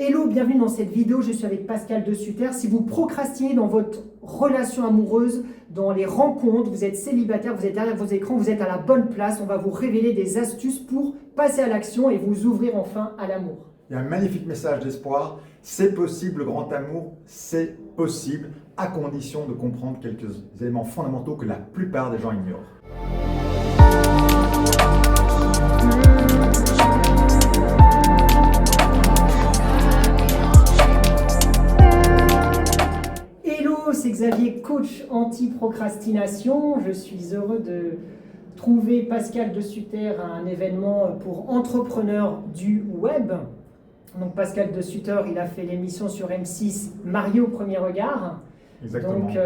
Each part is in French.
Hello, bienvenue dans cette vidéo, je suis avec Pascal de Sutter. Si vous procrastinez dans votre relation amoureuse, dans les rencontres, vous êtes célibataire, vous êtes derrière vos écrans, vous êtes à la bonne place, on va vous révéler des astuces pour passer à l'action et vous ouvrir enfin à l'amour. Il y a un magnifique message d'espoir, c'est possible, le grand amour, c'est possible, à condition de comprendre quelques éléments fondamentaux que la plupart des gens ignorent. C'est Xavier, coach anti-procrastination. Je suis heureux de trouver Pascal de Sutter à un événement pour entrepreneurs du web. Donc Pascal de Sutter, il a fait l'émission sur M6 Marié au premier regard. Exactement. Donc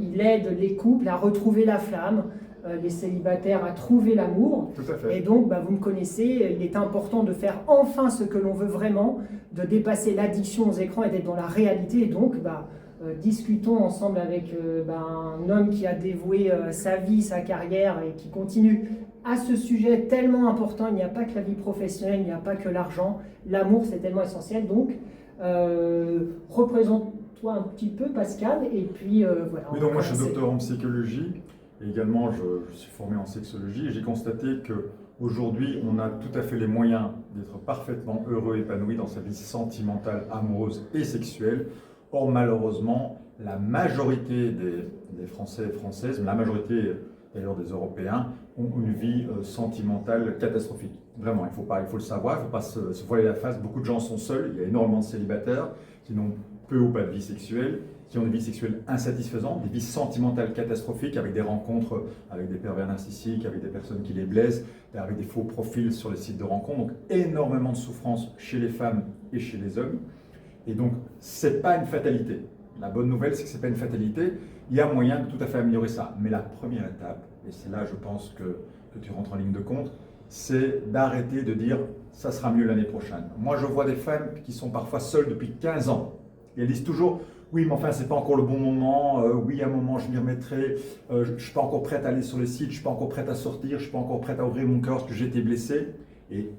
il aide les couples à retrouver la flamme, les célibataires à trouver l'amour. Tout à fait. Et donc vous me connaissez, il est important de faire enfin ce que l'on veut vraiment, de dépasser l'addiction aux écrans et d'être dans la réalité. Et donc discutons ensemble avec un homme qui a dévoué sa vie, sa carrière et qui continue à ce sujet tellement important. Il n'y a pas que la vie professionnelle, il n'y a pas que l'argent. L'amour, c'est tellement essentiel. Donc, représente-toi un petit peu, Pascal, et puis voilà. Oui, donc moi je suis docteur en psychologie et également je suis formé en sexologie et j'ai constaté qu'aujourd'hui on a tout à fait les moyens d'être parfaitement heureux, épanoui dans sa vie sentimentale, amoureuse et sexuelle. Or, malheureusement, la majorité des Français et Françaises, la majorité d'ailleurs des Européens, ont une vie sentimentale catastrophique. Vraiment, il faut le savoir, il ne faut pas se voiler la face. Beaucoup de gens sont seuls, il y a énormément de célibataires qui n'ont peu ou pas de vie sexuelle, qui ont des vies sexuelles insatisfaisantes, des vies sentimentales catastrophiques avec des rencontres avec des pervers narcissiques, avec des personnes qui les blessent, avec des faux profils sur les sites de rencontres. Donc, énormément de souffrance chez les femmes et chez les hommes. Et donc, ce n'est pas une fatalité. La bonne nouvelle, c'est que ce n'est pas une fatalité. Il y a moyen de tout à fait améliorer ça. Mais la première étape, et c'est là, je pense, que tu rentres en ligne de compte, c'est d'arrêter de dire « ça sera mieux l'année prochaine ». Moi, je vois des femmes qui sont parfois seules depuis 15 ans. Et elles disent toujours « oui, mais enfin, ce n'est pas encore le bon moment. Oui, à un moment, je m'y remettrai. Je ne suis pas encore prête à aller sur les sites. Je ne suis pas encore prête à sortir. Je ne suis pas encore prête à ouvrir mon cœur parce que j'ai été blessée. » Et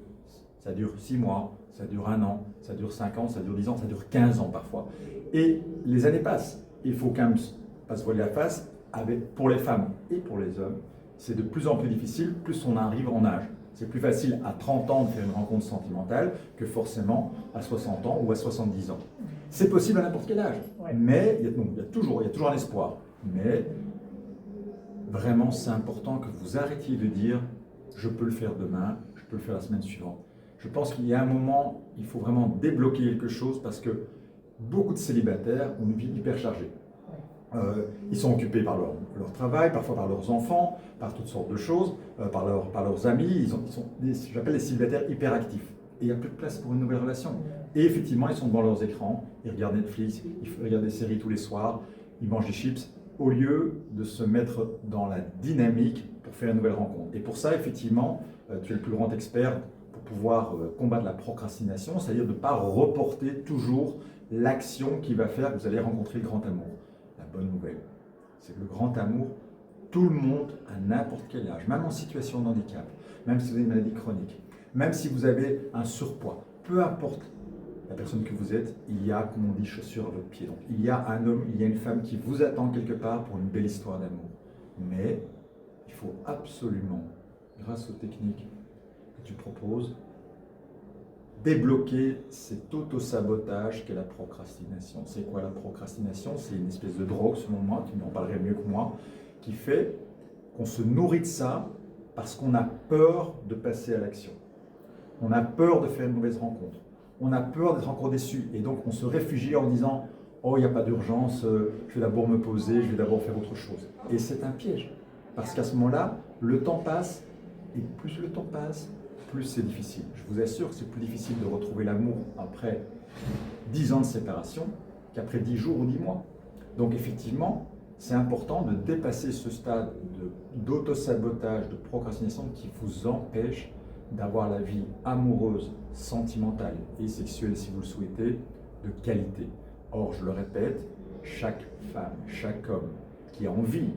ça dure 6 mois. Ça dure 1 an, ça dure 5 ans, ça dure 10 ans, ça dure 15 ans parfois. Et les années passent. Il faut quand même pas se voiler la face. Pour les femmes et pour les hommes, c'est de plus en plus difficile, plus on arrive en âge. C'est plus facile à 30 ans de faire une rencontre sentimentale que forcément à 60 ans ou à 70 ans. C'est possible à n'importe quel âge, mais il y a toujours un espoir. Mais vraiment, c'est important que vous arrêtiez de dire « je peux le faire demain, je peux le faire la semaine suivante ». Je pense qu'il y a un moment, il faut vraiment débloquer quelque chose parce que beaucoup de célibataires ont une vie hyper chargée. Ils sont occupés par leur travail, parfois par leurs enfants, par toutes sortes de choses, par leurs amis. Ils sont, j'appelle les célibataires hyperactifs. Et il n'y a plus de place pour une nouvelle relation. Et effectivement, ils sont devant leurs écrans, ils regardent Netflix, ils regardent des séries tous les soirs, ils mangent des chips, au lieu de se mettre dans la dynamique pour faire une nouvelle rencontre. Et pour ça, effectivement, tu es le plus grand expert pour pouvoir combattre la procrastination, c'est-à-dire de ne pas reporter toujours l'action qui va faire que vous allez rencontrer le grand amour. La bonne nouvelle, c'est que le grand amour, tout le monde, à n'importe quel âge, même en situation de handicap, même si vous avez une maladie chronique, même si vous avez un surpoids, peu importe la personne que vous êtes, il y a, comme on dit, chaussure à votre pied. Donc, il y a un homme, il y a une femme qui vous attend quelque part pour une belle histoire d'amour. Mais il faut absolument, grâce aux techniques que tu proposes, débloquer cet auto-sabotage qu'est la procrastination. C'est quoi la procrastination? C'est une espèce de drogue, selon moi, tu m'en parlerais mieux que moi, qui fait qu'on se nourrit de ça parce qu'on a peur de passer à l'action. On a peur de faire une mauvaise rencontre. On a peur d'être encore déçu. Et donc, on se réfugie en disant « oh, il n'y a pas d'urgence, je vais d'abord me poser, je vais d'abord faire autre chose ». Et c'est un piège. Parce qu'à ce moment-là, le temps passe, et plus le temps passe, plus c'est difficile. Je vous assure que c'est plus difficile de retrouver l'amour après 10 ans de séparation qu'après 10 jours ou 10 mois. Donc effectivement, c'est important de dépasser ce stade d'auto-sabotage, de procrastination qui vous empêche d'avoir la vie amoureuse, sentimentale et sexuelle, si vous le souhaitez, de qualité. Or, je le répète, chaque femme, chaque homme qui a envie,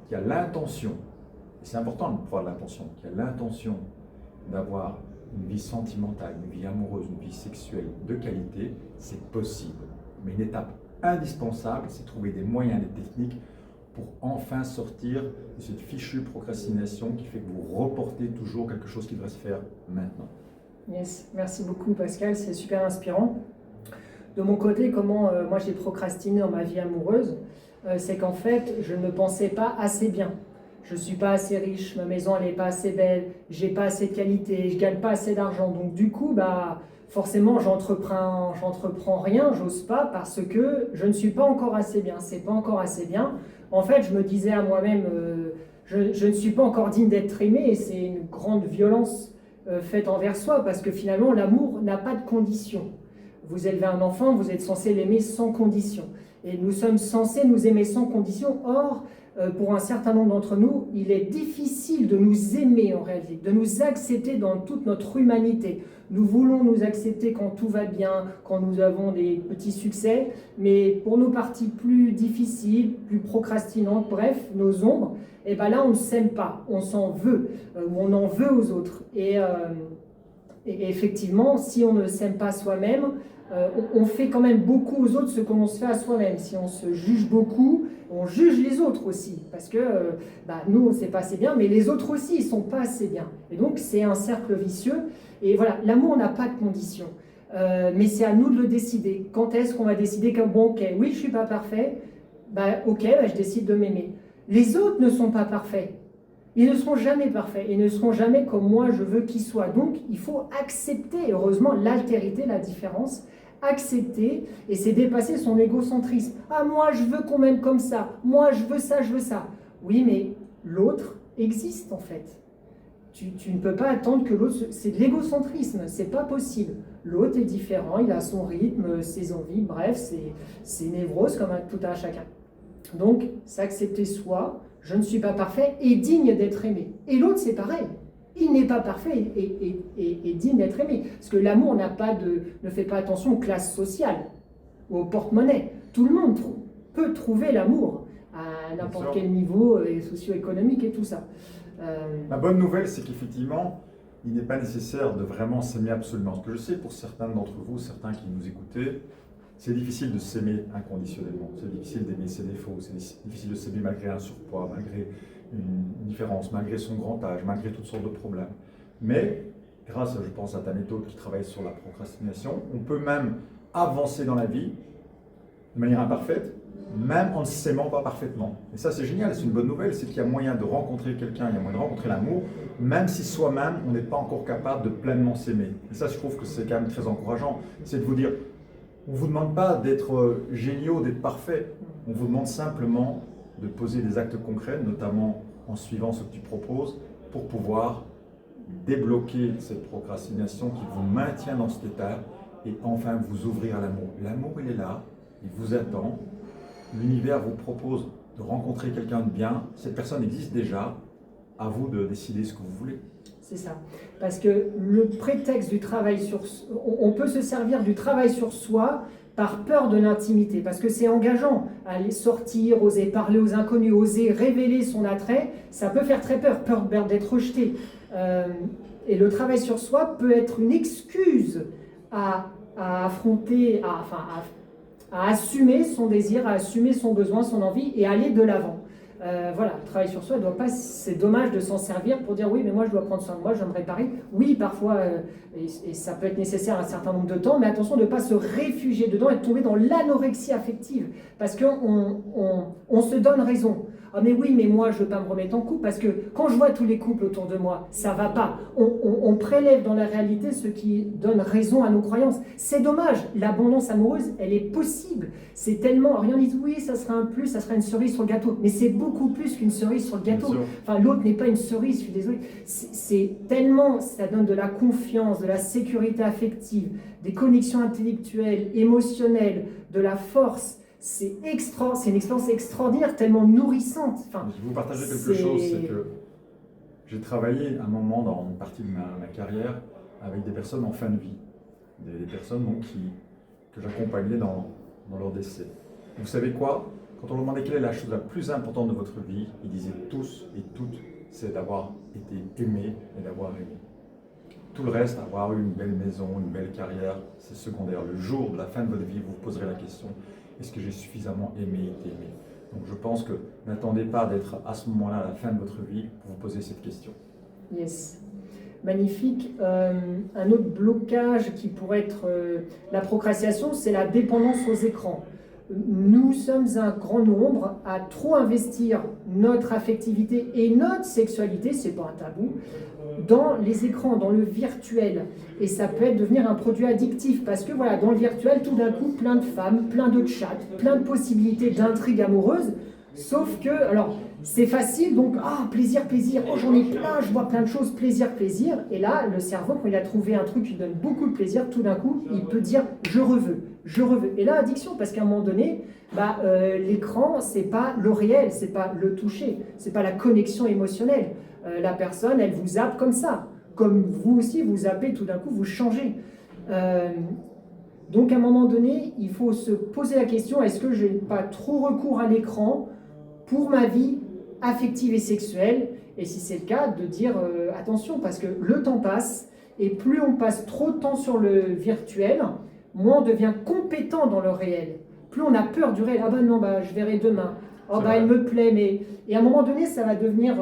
qui a l'intention, et c'est important de voir l'intention, qui a l'intention d'avoir une vie sentimentale, une vie amoureuse, une vie sexuelle de qualité, c'est possible. Mais une étape indispensable, c'est trouver des moyens, des techniques pour enfin sortir de cette fichue procrastination qui fait que vous reportez toujours quelque chose qui devrait se faire maintenant. Yes, merci beaucoup Pascal, c'est super inspirant. De mon côté, comment moi j'ai procrastiné dans ma vie amoureuse, c'est qu'en fait, je ne me pensais pas assez bien. Je ne suis pas assez riche, ma maison elle n'est pas assez belle, j'ai pas assez de qualité, je gagne pas assez d'argent. Donc du coup, forcément, j'entreprends rien, j'ose pas parce que je ne suis pas encore assez bien. C'est pas encore assez bien. En fait, je me disais à moi-même, je ne suis pas encore digne d'être aimé, et c'est une grande violence faite envers soi parce que finalement, l'amour n'a pas de condition. Vous élevez un enfant, vous êtes censé l'aimer sans condition. Et nous sommes censés nous aimer sans condition. Or, pour un certain nombre d'entre nous, il est difficile de nous aimer en réalité, de nous accepter dans toute notre humanité. Nous voulons nous accepter quand tout va bien, quand nous avons des petits succès, mais pour nos parties plus difficiles, plus procrastinantes, bref, nos ombres, et ben là on ne s'aime pas, on s'en veut, ou on en veut aux autres. Et effectivement, si on ne s'aime pas soi-même, on fait quand même beaucoup aux autres ce qu'on se fait à soi-même. Si on se juge beaucoup, on juge les autres aussi. Parce que nous, c'est pas assez bien, mais les autres aussi, ils sont pas assez bien. Et donc, c'est un cercle vicieux. Et voilà, l'amour n'a pas de condition. Mais c'est à nous de le décider. Quand est-ce qu'on va décider que, bon, ok, oui, je suis pas parfait, je décide de m'aimer. Les autres ne sont pas parfaits. Ils ne seront jamais parfaits, ils ne seront jamais comme moi je veux qu'ils soient. Donc il faut accepter, heureusement, l'altérité, la différence, accepter, et c'est dépasser son égocentrisme. Ah, moi je veux qu'on m'aime comme ça, moi je veux ça, je veux ça. Oui, mais l'autre existe en fait. Tu ne peux pas attendre que l'autre... C'est de l'égocentrisme, c'est pas possible. L'autre est différent, il a son rythme, ses envies, bref, c'est névrose comme tout à chacun. Donc, s'accepter soi, je ne suis pas parfait et digne d'être aimé. Et l'autre, c'est pareil. Il n'est pas parfait et digne d'être aimé. Parce que l'amour ne fait pas attention aux classes sociales ou au porte-monnaie. Tout le monde peut trouver l'amour à n'importe quel niveau socio-économique et tout ça. La bonne nouvelle, c'est qu'effectivement, il n'est pas nécessaire de vraiment s'aimer absolument. Ce que je sais pour certains d'entre vous, certains qui nous écoutez, c'est difficile de s'aimer inconditionnellement, c'est difficile d'aimer ses défauts, c'est difficile de s'aimer malgré un surpoids, malgré une différence, malgré son grand âge, malgré toutes sortes de problèmes. Mais grâce, je pense, à ta méthode qui travaille sur la procrastination, on peut même avancer dans la vie de manière imparfaite, même en ne s'aimant pas parfaitement. Et ça, c'est génial, c'est une bonne nouvelle, c'est qu'il y a moyen de rencontrer quelqu'un, il y a moyen de rencontrer l'amour, même si soi-même, on n'est pas encore capable de pleinement s'aimer. Et ça, je trouve que c'est quand même très encourageant, c'est de vous dire, on ne vous demande pas d'être géniaux, d'être parfait. On vous demande simplement de poser des actes concrets, notamment en suivant ce que tu proposes, pour pouvoir débloquer cette procrastination qui vous maintient dans cet état et enfin vous ouvrir à l'amour. L'amour, il est là, il vous attend. L'univers vous propose de rencontrer quelqu'un de bien. Cette personne existe déjà. À vous de décider ce que vous voulez. C'est ça. Parce que le prétexte du travail on peut se servir du travail sur soi par peur de l'intimité, parce que c'est engageant. Aller sortir, oser parler aux inconnus, oser révéler son attrait, ça peut faire très peur, peur d'être rejeté. Et le travail sur soi peut être une excuse à affronter, à assumer son désir, à assumer son besoin, son envie et aller de l'avant. Voilà, le travail sur soi, c'est dommage de s'en servir pour dire oui, mais moi je dois prendre soin de moi, je dois me réparer. Oui, parfois, et ça peut être nécessaire un certain nombre de temps, mais attention de ne pas se réfugier dedans et de tomber dans l'anorexie affective, parce qu'on se donne raison. Ah mais oui, mais moi je ne veux pas me remettre en couple, parce que quand je vois tous les couples autour de moi, ça ne va pas. On prélève dans la réalité ce qui donne raison à nos croyances. C'est dommage, l'abondance amoureuse, elle est possible. C'est tellement, rien dit oui, ça sera un plus, ça sera une cerise sur le gâteau. Mais c'est beaucoup plus qu'une cerise sur le gâteau. Enfin, l'autre n'est pas une cerise, je suis désolée. C'est tellement, ça donne de la confiance, de la sécurité affective, des connexions intellectuelles, émotionnelles, de la force. C'est une expérience extraordinaire, tellement nourrissante. Enfin, je vais vous partager quelque chose, c'est que j'ai travaillé un moment dans une partie de ma carrière avec des personnes en fin de vie, des personnes donc, que j'accompagnais dans leur décès. Vous savez quoi? Quand on leur demandait quelle est la chose la plus importante de votre vie, ils disaient tous et toutes, c'est d'avoir été aimé et d'avoir aimé. Tout le reste, avoir eu une belle maison, une belle carrière, c'est secondaire. Le jour de la fin de votre vie, vous vous poserez la question, est-ce que j'ai suffisamment aimé et été aimé? Donc je pense que n'attendez pas d'être à ce moment-là, à la fin de votre vie, pour vous poser cette question. Yes. Magnifique. Un autre blocage qui pourrait être la procrastination, c'est la dépendance aux écrans. Nous sommes un grand nombre à trop investir notre affectivité et notre sexualité, c'est pas un tabou, dans les écrans, dans le virtuel. Et ça peut devenir un produit addictif parce que voilà, dans le virtuel, tout d'un coup, plein de femmes, plein de chats, plein de possibilités d'intrigues amoureuses. Sauf que, alors, c'est facile, donc, plaisir, plaisir, oh j'en ai plein, je vois plein de choses, plaisir, plaisir. Et là, le cerveau, quand il a trouvé un truc qui donne beaucoup de plaisir, tout d'un coup, il peut dire, je reveux, je reveux. Et là, addiction, parce qu'à un moment donné, l'écran, c'est pas le réel, c'est pas le toucher, c'est pas la connexion émotionnelle. La personne, elle vous zappe comme ça. Comme vous aussi, vous zappez, tout d'un coup, vous changez. Donc, à un moment donné, il faut se poser la question, est-ce que je n'ai pas trop recours à l'écran pour ma vie affective et sexuelle? Et si c'est le cas, de dire attention, parce que le temps passe, et plus on passe trop de temps sur le virtuel, moins on devient compétent dans le réel. Plus on a peur du réel, je verrai demain. Elle me plaît, mais... Et à un moment donné, ça va devenir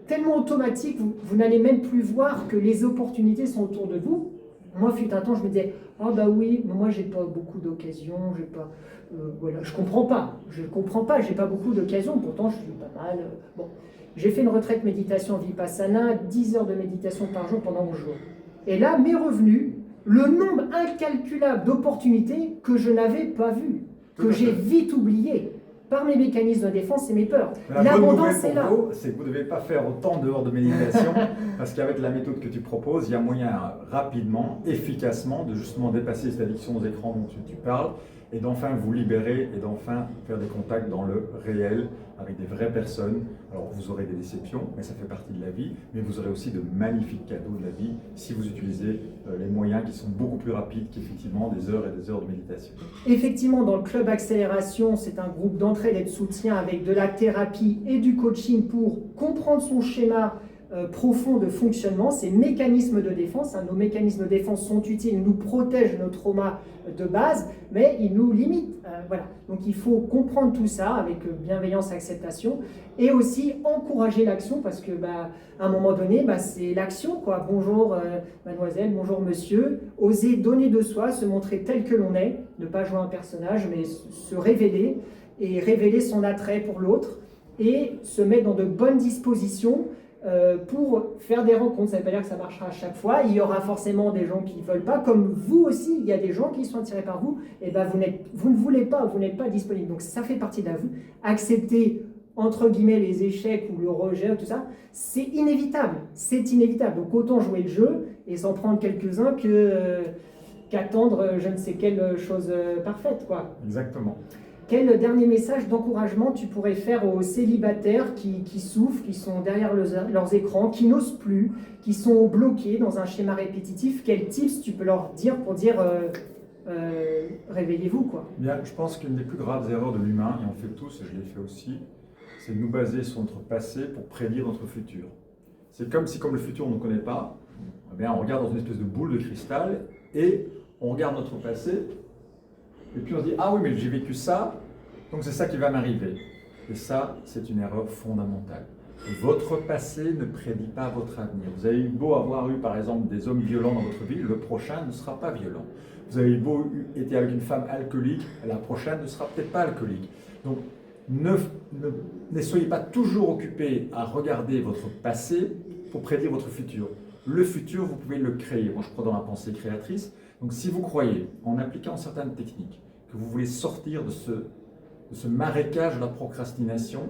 tellement automatique, vous n'allez même plus voir que les opportunités sont autour de vous. Moi, fut un temps, je me disais, oui, mais moi, j'ai pas beaucoup d'occasions, je comprends pas, j'ai pas beaucoup d'occasions, pourtant, je suis pas mal. J'ai fait une retraite méditation Vipassana, 10 heures de méditation par jour pendant 11 jours. Et là, m'est revenu le nombre incalculable d'opportunités que je n'avais pas vues, que j'ai vite oubliées. Par mes mécanismes de défense et mes peurs. L'abondance est là. C'est que vous ne devez pas faire autant d'heures de méditation parce qu'avec la méthode que tu proposes, il y a moyen rapidement, efficacement de justement dépasser cette addiction aux écrans dont tu parles et d'enfin vous libérer et d'enfin faire des contacts dans le réel avec des vraies personnes. Alors vous aurez des déceptions, mais ça fait partie de la vie, mais vous aurez aussi de magnifiques cadeaux de la vie si vous utilisez les moyens qui sont beaucoup plus rapides qu'effectivement des heures et des heures de méditation. Effectivement, dans le Club Accélération, c'est un groupe d'entraide et de soutien avec de la thérapie et du coaching pour comprendre son schéma profond de fonctionnement, ces mécanismes de défense. Nos mécanismes de défense sont utiles, ils nous protègent de nos traumas de base, mais ils nous limitent. Donc il faut comprendre tout ça avec bienveillance, acceptation, et aussi encourager l'action, parce que à un moment donné, c'est l'action, quoi. Bonjour mademoiselle, bonjour monsieur, oser donner de soi, se montrer tel que l'on est, ne pas jouer un personnage, mais se révéler, et révéler son attrait pour l'autre, et se mettre dans de bonnes dispositions pour faire des rencontres. Ça ne veut pas dire que ça marchera à chaque fois, il y aura forcément des gens qui ne veulent pas, comme vous aussi, il y a des gens qui sont attirés par vous, et vous ne voulez pas, vous n'êtes pas disponible, donc ça fait partie de vous. Accepter entre guillemets les échecs ou le rejet, tout ça, c'est inévitable, donc autant jouer le jeu et s'en prendre quelques-uns qu'attendre je ne sais quelle chose parfaite, quoi. Exactement. Quel dernier message d'encouragement tu pourrais faire aux célibataires qui souffrent, qui sont derrière leurs écrans, qui n'osent plus, qui sont bloqués dans un schéma répétitif? Quels tips tu peux leur dire pour dire réveillez-vous, quoi? Bien, je pense qu'une des plus graves erreurs de l'humain, et on le fait tous, et je l'ai fait aussi, c'est de nous baser sur notre passé pour prédire notre futur. C'est comme si, comme le futur on ne connaît pas, on regarde dans une espèce de boule de cristal et on regarde notre passé. Et puis on se dit, oui, mais j'ai vécu ça, donc c'est ça qui va m'arriver. Et ça, c'est une erreur fondamentale. Votre passé ne prédit pas votre avenir. Vous avez beau avoir eu, par exemple, des hommes violents dans votre vie, le prochain ne sera pas violent. Vous avez beau être avec une femme alcoolique, la prochaine ne sera peut-être pas alcoolique. Donc, ne soyez pas toujours occupé à regarder votre passé pour prédire votre futur. Le futur, vous pouvez le créer. Moi, je crois dans la pensée créatrice. Donc, si vous croyez, en appliquant certaines techniques, que vous voulez sortir de ce marécage de la procrastination,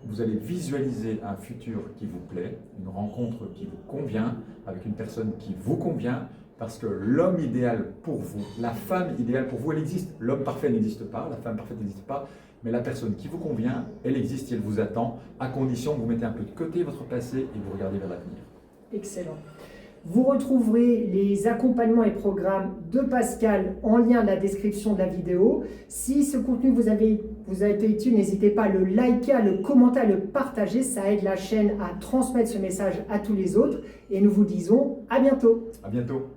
vous allez visualiser un futur qui vous plaît, une rencontre qui vous convient, avec une personne qui vous convient, parce que l'homme idéal pour vous, la femme idéale pour vous, elle existe. L'homme parfait n'existe pas, la femme parfaite n'existe pas, mais la personne qui vous convient, elle existe et elle vous attend, à condition que vous mettez un peu de côté votre passé et vous regardez vers l'avenir. Excellent. Vous retrouverez les accompagnements et programmes de Pascal en lien dans la description de la vidéo. Si ce contenu vous a été utile, n'hésitez pas à le liker, à le commenter, à le partager. Ça aide la chaîne à transmettre ce message à tous les autres. Et nous vous disons à bientôt. À bientôt.